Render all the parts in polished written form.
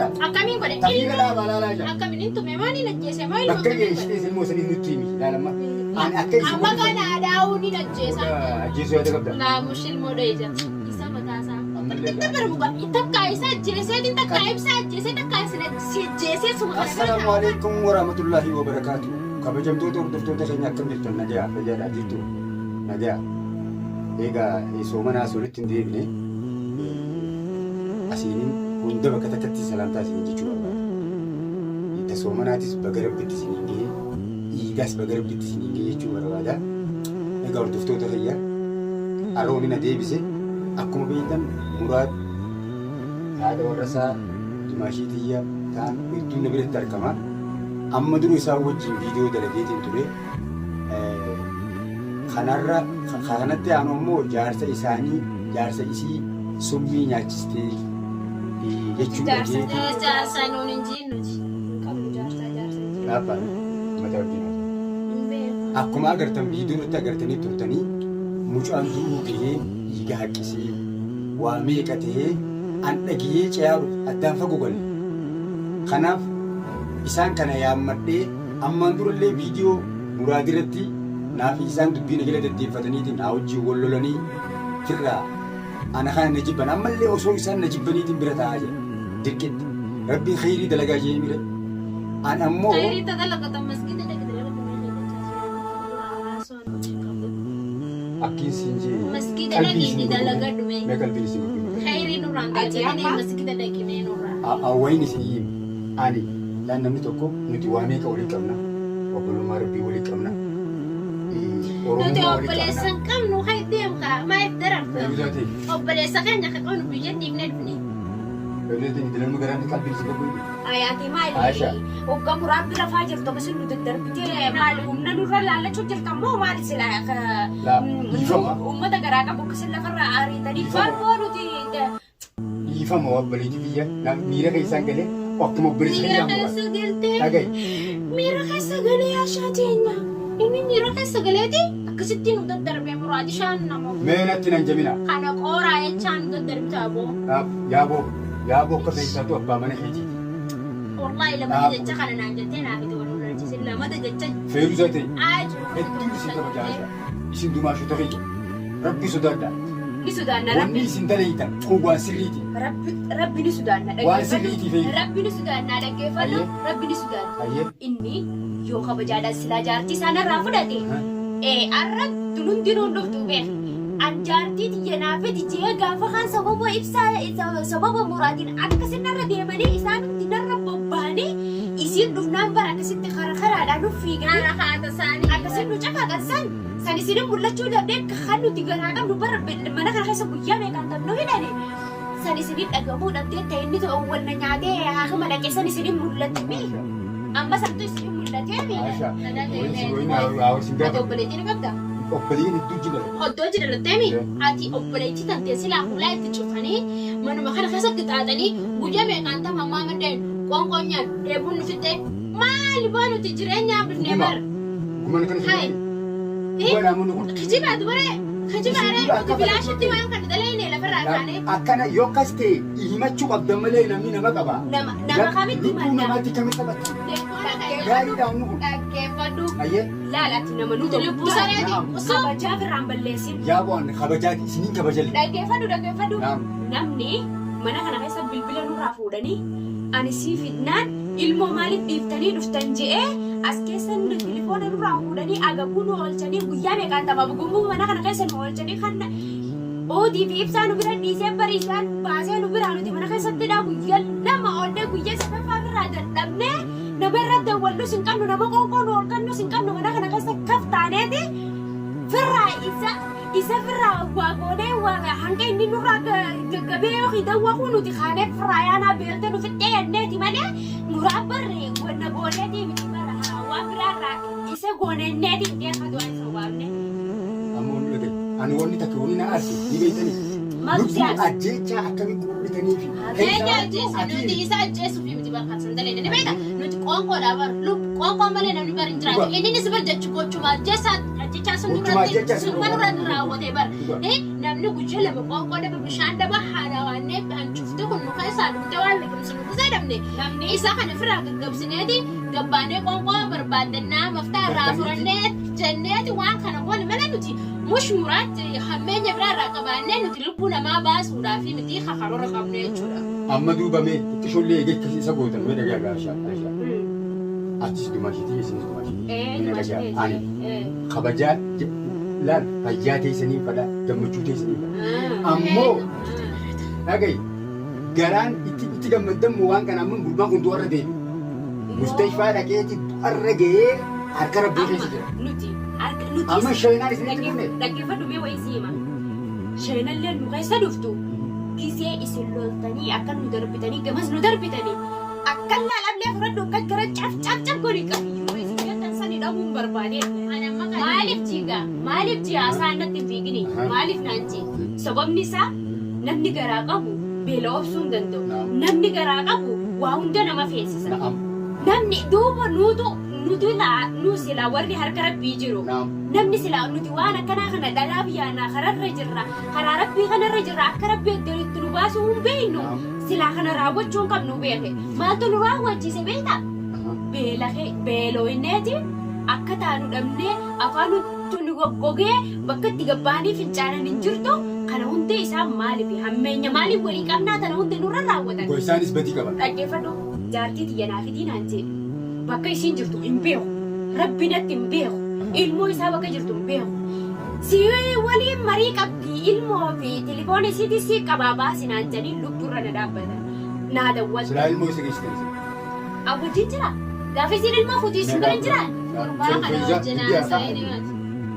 beektaa? Akkamiin godhe? Tafiika dhaabaa laalaa jira. Akkamiin intu meemaanii najjeese maa ilma Bakka geessitee ilmoo sadii nutti himi ilaalama. Ani akka isin amma kana adaa'uu ni najjeesa. Ajjeesuu yaada qabda. Laamush ilmoo dheeja. Isa mataasaa. Dabbar muka takkaa isa ajjeesee takkaa ibsa ajjeesee takkaa si ajjeesee suma kana. Assalaamu alaikum warahmatullahi wabarakatuh. Kabajamtoota hordoftoota keenya akkam jirtan nagaa fayyaadhaa jirtu nagaa. Egaa soomanaa solitti hin deebine asiinin hunda bakka takkatti salaamtaa isin jechuu barbaada. Itti soomanaatis baga rabbitti isin hin gahee dhiigaas baga rabbitti isin hin gahee jechuu barbaada. Egaa hordoftoota keenya aroomina deebise akkuma beektan Muraad haadha warrasaa dimaashii xiyya ta'an hedduun na biratti argama. Amma duru isaa wajjin viidiyoo dalageetiin ture. Kanatti aanu immoo jaarsa isaanii jaarsa isii summii nyaachistee jechuudha. Jaarsa nuun hin jiinnuti. Akkuma agartan viidiyoo irratti agartanii turtanii mucaan duruu gahee dhiiga haqqisee waa meeqa ta'ee an dhagiyee ciyaaru addaan fagoo galle. Kanaaf isaan kana yaammadhee ammaan durallee viidiyoo Muraad irratti naafi isaan dubbiin gala deddeeffataniitiin haa wajjin wal lolanii firraa ana kana na jibban ammallee osoo isaan na jibbaniitiin bira taa'aa jira dirqitti rabbiin khayrii dalagaa jee mire an ammoo khayrii dalagaa masgiida akkiin siin jee masgiida dhaqii dalagaa dhume qalbiin isin khayrii nurraan galchanii masgiida dhaqimee nurraa awwayin isin ani dhaan namni tokko nuti waa meeqa walii qabna obbolummaa rabbii walii qabna. Nuti obboleessan qabnu hay deemka maaf dararta obboleessa keenya akka qabnu biyya dhiibnee dhufne. Beelleetiin dilamu garaan qalbii si qabu. Ayaati maali? Hoggaa Muraad bira faa jirtu akkasii nu daddarbitee maali humna nurra laallachuu jirta moo maali silaa uummata garaa qabu akkasii lafarraa ariitanii faalmoo nuti. Dhiifama obboleetii biyya miira keessaan galee akkuma obboleessa miira keessa galtee miira keessa galee yaashaa teenya. Inni miira keessa galeeti akkasitti nu daddarbee Muraad ishaan nama. Meenatti nan jabina. Kana qooraa jechaan nu daddarbita aboo. Yaaboo akka fe'isaatu abbaa mana keetii. Wallaahi lamata jecha kana naan jettee naaf itti walii lolchiise lamata jecha. Feeruusaa ta'e. Hedduun isin kabajaa isin dumaashota keenya. Rabbi sodaadhaa. Ni sodaanna rabbi. Wanni isin daleeytan kun waan sirriiti. Rabbi ni sodaanna dhaggeeffadhu. Waan sirriiti fe'ii. Rabbi ni sodaanna dhaggeeffadhu. Rabbi ni sodaanna. Inni yoo kabajaadhaan silaa jaartii isaanirraa fudhate. Arra dunuun dhuftu beeku. An jaartii xiyyenaafeti jee gaafa kan sababa ibsaa sababa Muraadiin akkasinarra deemanii isaan dinarra bobba'anii isiin dhufnaan bara akkasitti karaadhaan nuuf fiigan akkasiin nu cafaqan san isin mul'achuu dandeen kan nuti garaa qabnu bara mana kana keessa guyyaa meeqaan qabnu hidhani san isin dhagamuu dhabdee ta'e inni ta'u wanna nyaatee haakama dhaqee san isin mul'atame amma santu isin mul'atee ati obboleettiin qabda. Obboleen hedduu jira. Oddoo jira lattemi ati obboleettii tantee silaa hulaa itti cufanii manuma kana keessa qixaaxanii guyyaa meeqaan tapha ammaa maddeen qoonqoonyaan dheebuun nu fixee maali baa nuti jireenyaaf dhufnee bara. Gumana kana Hai. Kijibaatu baree kijibaaree nuti bilaashitti waan kan dalaynee lafarraa kaanee. Akkana yoo akkas ta'e himachuu qabda malee namni nama qaba. Nama kamitti lubbuu namaatti kamitti taphata. Gaariidhaan nu kun. Dhaggeeffadhu. Ayyee. Laalaatti nama nuti lubbuu sareeti. Kabajaa firraan balleessin. Yaa bu'aan kabajaati isiniin kabajalle. Dhaggeeffadhu. Namni mana kana keessa bilbila nurraa fuudhanii ani sii fidnaan ilmoo maaliif dhiiftanii dhuftan je'ee as keessa telefoona nurraa fuudhanii agabuu nu oolchanii guyyaa meeqaan tapha gumbuu mana kana keessa nu oolchanii kan oodii fi ibsaa nu bira dhiisee bariisaan baasee nu biraa nuti mana keessatti dhaa guyyaa lama oollee guyyaa sadaffaa birraa dadhabnee nama irra dawwallus hin qabnu nama qoonqoo nu olkannus hin qabnu mana kana keessa kaftaaneeti firraa isa firraa waaqoonee hanga inni nurraa gaggabee yookiin dawwaquu nuti kaanee firraa yaanaa beeltee nu fixxee yanneeti malee Muraad barree wanna gooneetii miti bara waa biraarraa isa gooneneeti deeffatu waan isa waamne. Ammoo ani wanni takka wanni na arse ni beektanii. Nuti ajjeechaa akkamii qulqullitanii fi. Nuti isa ajjeesuuf miti bakka sandalee ni beekta. Nuti qoonqoodhaa bar qoonqoo malee namni bar hin jiraatu. Inni si bar jechu gochuma ajjeechaa sun duratti sun manurra raawwatee bar. Namni namni guyyaa lama qoonqoo dhaba bishaan dhaba haadha waannee kan cufte kun nu keessaa dhugde waan liqimsu nu kusaa dhabne namni isaa kana ofirraa gaggabsineeti gabbaanee qoonqoo barbaadannaa maftaa irraa furannee jenneeti waan kana goone mala nuti mush muraatti hammeenya biraa irraa qabaannee nuti lubbuu namaa baasuudhaa fi miti kakaroora qabne jechuudha. Amma duubamee itti shullee eeggachisiisa gootan mee dhagaa gaashaa artist dumaashitii isinis dumaashitii ani kabajaa laal fayyaa teessanii fadha gammachuu teessanii fadha ammoo dhagayi garaan itti gammadammu waan kana ammoo gurbaan kun du'arra deebi mustashfaa dhaqeeti du'arra ga'ee harka rabbii keessa jira amma shayinaan isinitti dhufne dhaggeeffadhu mee wayii siima shayinallee nu keessa dhuftu gisee isin loltanii akka nu darbitanii gamas nu darbitanii akka laalamlee fudhadhu akka gara caaf godhi qabiyyuu isin jettan sani dhabuun barbaadee maaliif jiyaasaa natti fiigini maaliif naanchi sababni isaa namni garaa qabu beela obsuu hin danda'u namni garaa qabu waa hunda nama feesisa namni duuba nu silaa warri harka rabbii jiru namni silaa nuti waan akkanaa kana dhalaa biyyaanaa kararra jirra karaa rabbii kanarra jirra akka rabbii itti nu baasuu hin beeknu silaa kana raawwachuu hin qabnu beeke maaltu nu raawwachiise beekta beelooyineeti akka taanu dhabnee afaan nu goggogee bakka itti gabbaanii fincaanan hin jirtu kana hundi isaa maaliif hammeenya maaliif walii qabnaa tana hundi nurra raawwatan. Isaanis badii qaban. Dhaggeeffadhu jaartii xiyyanaa fi diinaan jee bakka isiin jirtu hin beeku rabbi natti hin beeku ilmoo isaa bakka jirtu hin beeku si waliin marii qabdi ilmoo fi telefoon isiitis qabaa baasinaan jedhanii lubbuurra na dhaabbatan naa dawwatu. Silaa ilmoo isa geessitan. Abujjiin jira gaafa isiin ilmoo fuutii isin bira hin jiraan.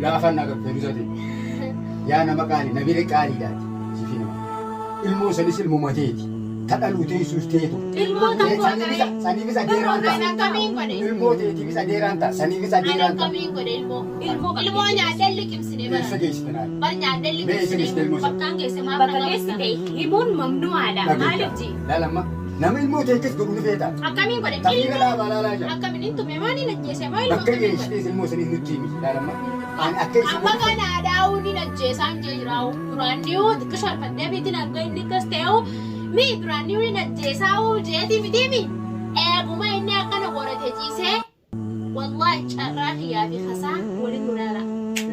Laafaan naga feerusate yaa nama qaali nabire qaaliidhaati sifi nama ilmoo sanis ilmoo mateeti tadhaluu teessuus teetu saniifis adeeraan ta'a ilmoo teetiifis adeeraan ta'a saniifis adeeraan ta'a ilmoo nyaadhaan liqimsine eessa geessitanaa bar nyaadhaan liqimsine bakkaan geesse bakka geessite himuun mamnu'aadha maaliif ji laalamma nama ilmoo teekes godhu ni feeta akkamiin godhe tafiira laabaa laalaa jira akkamiin hin tume maaliin ajjeese bakka geessitees ilmoo saniif nutti himi laalamma amma kana daawuu ni ajjeesaan jee jiraa'u duraanniyu xiqqisho alfannee biitiin arga inni akkas ta'u mi duraanniyu ni ajjeesaa'u jeetii fitiimi eeguma inni akkana qorate ciisee wallaahi carraa kiyyaa fi kasaa waliin nu dhaala.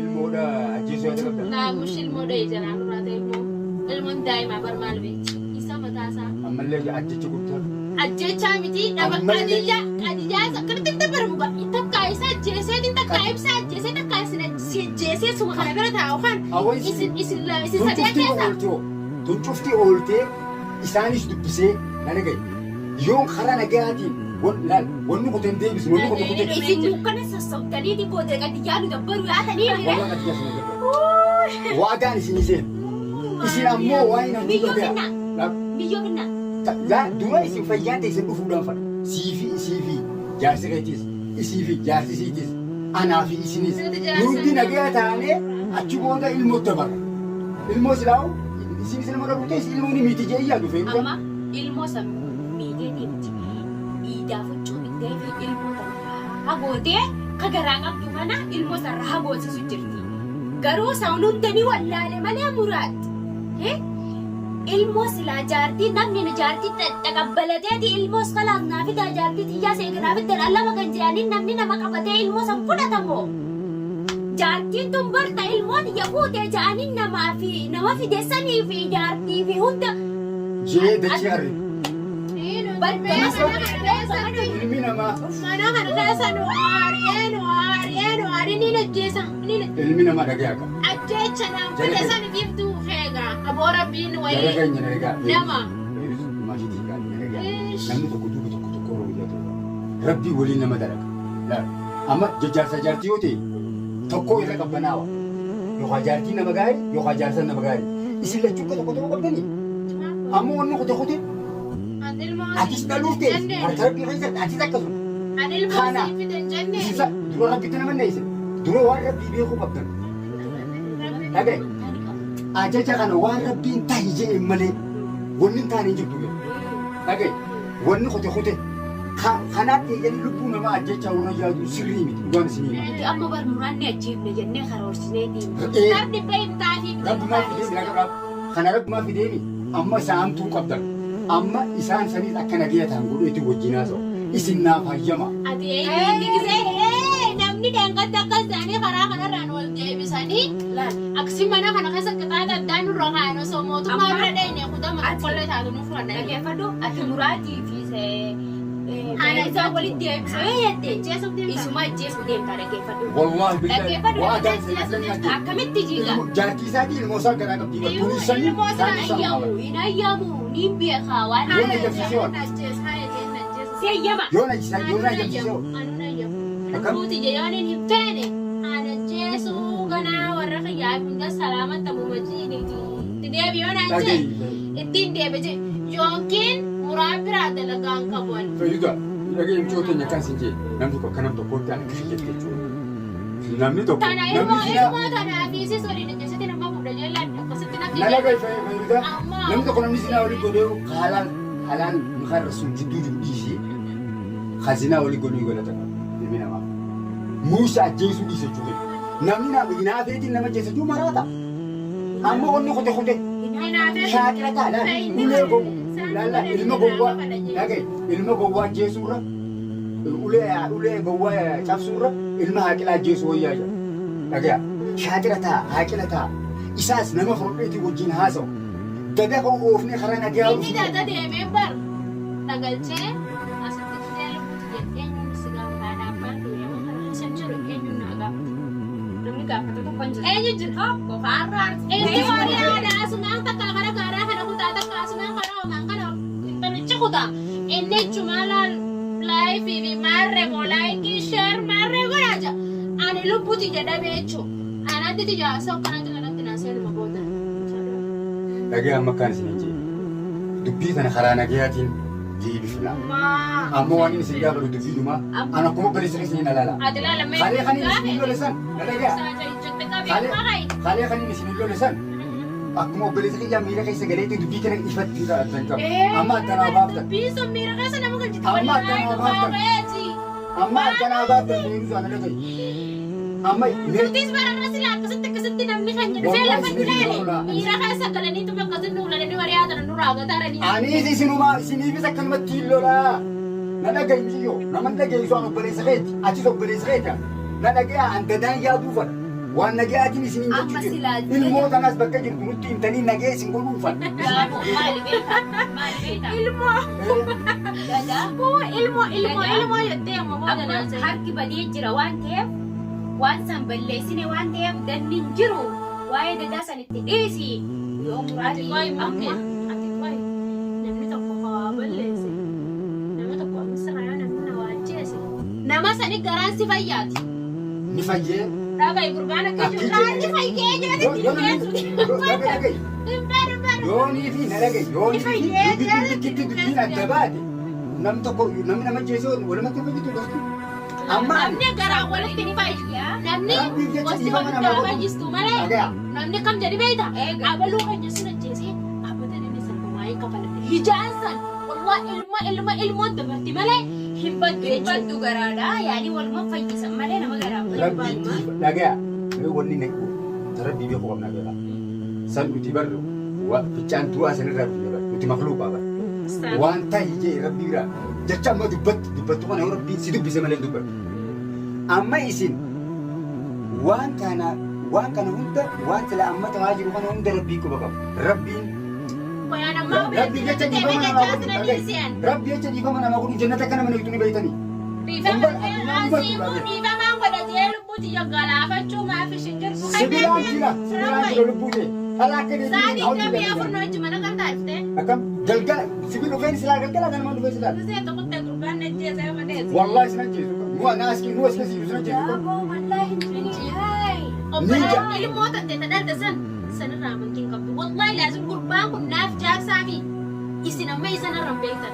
Ilmoodha ajjeesuu yaada qabda. Naamush ilmoodha ijaan duraa ta'e ilmoon daa'imaa bar maal beekti isa mataasaa. Ammallee ajjecha guddaa. Ajjechaa miti dhaba qadiyyaa akkamitti dabaramu ba'i takkaa isa ajjeesee takkaa ibsa ajjeesee takkaa isin ajjeesee suma kana bira taa'u kan isin sadee keessa. Tuncuftii ooltee isaanis dubbisee na dhagaye yoon karaa nagahaatiin wanni kutan deebisu wanni kutan kutan. Isin dukkana sassaabdanii gootee qadiyyaa nu dabbaru yaatanii jira. Waadaan isin iseen isin ammoo waa hin biyyoo finna. Dura isin fayyaa teessan dhufuudhaan fadha. Siifi jaarsi keetis, isiifi jaarsi siitis, anaa fi isinis. Nuti nagaa taanee achi booda ilmoo dabarra. Ilmoo silaa'u isinis ilmoo dhabuutees ilmoo ni miiti jee yaadu fe'u. Amma ilmoo san miidhee deemti. Dhiigaa fuccuu miidhee fi ilmoo sana hagootee ka garaa qabdu kana ilmoo sarara hagoosisu jirti. Garuu isaan hundanii wallaale malee muraatti. Ilmoo silaa jaartii namni jaartii taqabbalateeti ilmoo salaaf naafita jaartii xiyyaa seeqinaa fiddan allama kan jedhanii namni nama qabatee ilmoo san fudhatamoo jaartiin tun barta ilmoon iyya fuutee jedhanii nama fideessanii fi jaartii fi hunda. Jee dachee harri. Ilmi namaa. Mana kana keessa nu aariyee ni ajjeesa. Ilmi namaa dhagee akka. Ajjeecha nama fideessan giiftuu feegaa aboora biin wayii nama. Namni tokko roobiyyaa ta'u. Rabbii waliin nama dalaga. Amma jajjaarsa jaartii yoo ta'e tokko irra qabbanaawa. Yookaan jaartii nama gaarii yookaan jaarsa nama gaarii. Isin lachuu tokko qabdanii. Ammoo wanni kute. Atis dhaluuf ta'e harka rabbii keessatti atis akkasuma. Kana dura rabbitti nama neessan dura waan rabbii beekuu qabdan. Dhagaye ajaja kana waan rabbiin tahi jedheen malee wanni hin taane hin jirtu. Dhagaye wanni kute kanaaf eeganii lubbuu namaa ajjechaa warra yaadu sirrii miti dhugaan isinii hima. Nuti amma barmuraanni ajjeefne jennee karoorsinee deemne. Eh. Namni beektaanii Rabbumaa fideemi nagaadhaaf. Kana rabbumaa fideemi amma isaantuu qabdan. Amma isaan saniis akka nagaya ta'an godheetu wajjin haasa'u. Isin naaf hayyama. ati gisee namni daangaatti akka isaanii karaa kanarraan wal deebisanii aksi mana kana keessa qixaata addaan nurra kaa'an osoo mootummaa bira dheenye kutama tokkollee taatu nuuf kan dhageeffadhu ati muraatii fi ana isaa walitti deebisee yaadde jeesuu deemta isuma jeesuu deemta dhageeffadhu. Wallaahi Dhageeffadhu waa daansa akkamitti jiiga? jaartii isaatii ilmoo isaa garaa qabdii bakka turisanii Ilmoo isaa hin ayyamu ni beekaa waan Yoona jabsisee waan. seeyyama. yoona jabsisee Akkam? Nuti jedhanii hin feene ana jeesuu ganaa warra fayyaa hunda salaamata muummachiiniiti. Itti deebi'oo naan jee ittiin deebite yookiin muraa biraa dalagaan qabuun. Fayyuudha dhagee imchoo keenya kan sin jee namni tokko akka nam tokkootti ana kishee jettee jechuudha. Namni tokko Kana ilmoo tanaa fi sis waliin ajjeesatti nama fuudha jeelaan akkasitti nala naqee. gahi fayyuudha namni tokko namni sinaa walii godhee haalaan mukarra sun jidduu jiru dhiisee hazinaa walii godhee godhatan ilmi namaa. Muusa ajjeesuu dhiise jechuudha. Namni hinaafeetiin nama jeessachuu maraata. Amma wanni kute shaakira ta'a ulee gowwaa laalla ilma gowwaa dhagaye ilma gowwaa ajjeesuurra ulee gowwaa cabsuurra ilma haaqilaa ajjeesuu wayyaa jira. Dhagaya shaakira ta'a haaqila ta'a isaas nama furdheetii wajjin haasa'u. Dada kan oofnee karaa nagaa Inni dada deemee bar dhagalchee asitti fidee lubbuutti jedhee eenyuun si gaafataa dhaabbaan deemee kana keessa jiru eenyuun naa gaafata. Namni gaafata tokko hin jiru. Eenyu jira? Kofaarraa. Eenyu horii aadaa asumaan takka kana gaaraa kana kutaa takka asumaan kana homaan kana intalicha kutaa. Inni jechuun laayifii fi maarree moo laayikii sheer maarree godhaa jira. Ani lubbuutti jedhamee jechuudha. Anatti tijaasa akkanatti kanatti naasee luma booda. dhagee amma akkaan isin hin jee dubbii kana karaa nagayaatiin deebifna. Amma waan inni isin gaafatu dubbii dhumaa ana akkuma baleessa isin ilaala. Ati laalamee. Kalee kan inni isin lolesan na dhagaya. Kalee kan inni isin lolesan akkuma obboleessa kiyyaa miira keessa galeetti dubbii kana ifatti taa'atan qabu. Amma addanaa baaftan. Bisu miira keessa nama galchite. Amma addanaa baaftan. Amma addanaa baaftan deebisu ana dhagaye. Amma Murtiis barana sila akkasitti namni kan jedhu fee lafa ilaale. Miira keessa galaniitu bakka sinnu ulalanii wariyaatan nurraa gataranii. Anis isiniifis akkanumatti hin lolaa. Na dhagayiyyoo nama dhagayisu an obboleessa keeti achis obboleessa keeta. Na dhagaya an dadaan yaaduu fadha. Waan nagayaatiin isiniin Amma jechuu silaa jiru. Ilmoo kanas bakka jirtu nutti himtanii nagaya isin godhuu fadha. Maali beekta? Ilmoo. Ilmoo jettee amma booda naasa. Harki badee jira waan ta'eef waan san balleessine waan ta'eef danni hin jiru. Waa'ee dadaa sanitti dhiisi. Yoo muraati amma namni tokko hawaa balleesse. Nama tokko amsa kanaa namni na waajjeesse. Nama sani garaan si fayyaati. Ni fayyee. Dhaga'i gurbaan akka jiru. Raanni fayyee jedhati Yoonii fi na dhagaye yoonii fi dubbiin adda baate namni tokko namni nama jeesoo walumatti fayyitu dhuftu. Amma namni garaa walitti ni fayya. Namni gosti walitti fayyistu malee namni kam jedhi beekta. Abaluu kan jechuun ajjeesee abbataan inni salphumaa hin kafalate. Hijaan san walwaa ilmoon dabarti malee hin baddu garaadha. Yaani waluma fayyisan malee nama garaa rabbiitti dhagaya wanni naqu rabbii beeku qabna gara san nuti barru ficaan du'aa sanirraa nuti makluuqaa bara waan ta'e jee rabbii biraa jecha amma dubbattu kana yoo rabbiin si dubbise malee dubbatu amma isin waan kana hunda waan sila amma ta'aa jiru kana hunda rabbii quba qabu rabbiin rabbii jecha dhiifama namaa godhu jannata kana mana bitu ni beeytanii Dhiifamaan godhatee lubbuuti gaggalaafachuu maaf isheen jirtu. sibilaan jira lubbuute alaa akka Saani namni afurnoo wajji mana kan taasiste. akkam galgala sibiil dhufeen silaa galgala kan nama dhufee silaa Gisee tokkotti gurbaan ajjeesee madeessi. wallahi sin ajjeesu nu as keessi sin ajjeesu Yaaboo wallaahi hin obbolaan ilmoota ta'e dhadhalta sanirraa mankiin qabdu. Wallaahi laasin gurbaan kun naaf jaarsaa fi isin amma isa narra beektan.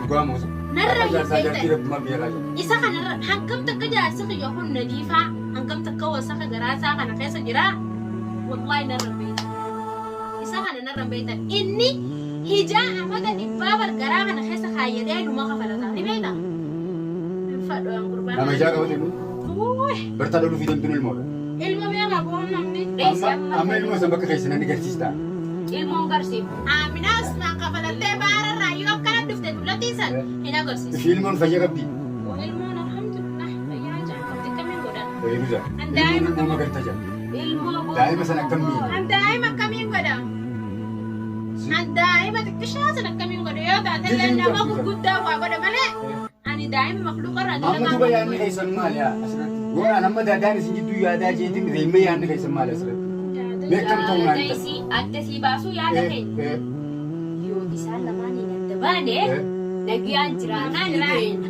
dhugaa muusa Narra hin jaarsaa jaartii beektan. rabbi maal biyya raajaa Isa kanarra hangam takka jaarsi kiyya kun nadiifaa hangam takka wasaka garaasaa kana keessa jira. Wallaahi narra beektan. Isa kana narra beektan. Inni hijaa amata dhibbaa bargaraa kana keessa kaayyatee dhuma kafalataa ni beekta. Fadhu aan gurbaan. Nama ijaa qabate nu. Uy. Bartaa dhaluu fi damtuun ilmoodha. Ilma beekaa boon namni. Amma ilmoo san bakka keessan ni garsiista. Ilmoon garsiif. Aminaas maan kafalattee baararraa yoo akkana dhufte dullatiisan hin agarsiisu. Ifi ilmoon fayya qabdi. Ilmoon alhamdulillah fayyaa jaalatti kamiin godhan. Fayyadu jaa. Ilmoon nama garta jaa. Ilmoo Daa'ima sana akkamiin? daa'ima akkamiin godha? Daa'ima xiqqishaa sana akkamiin godha yoo taate illee nama gurguddaa waa godha malee ani daa'ima makluuqa irraa Amma duba yaadni keessan maali yaa asirratti? Waan amma daadaan isin jidduu yaadaa jeetiin reemmee yaadni keessan maali asirratti? Beekam ta'uu naan ta'a. adda sii baasuu yaada keenya yoo isaan lamaan hin adda baane nagayaan jiraannaan ni beekna.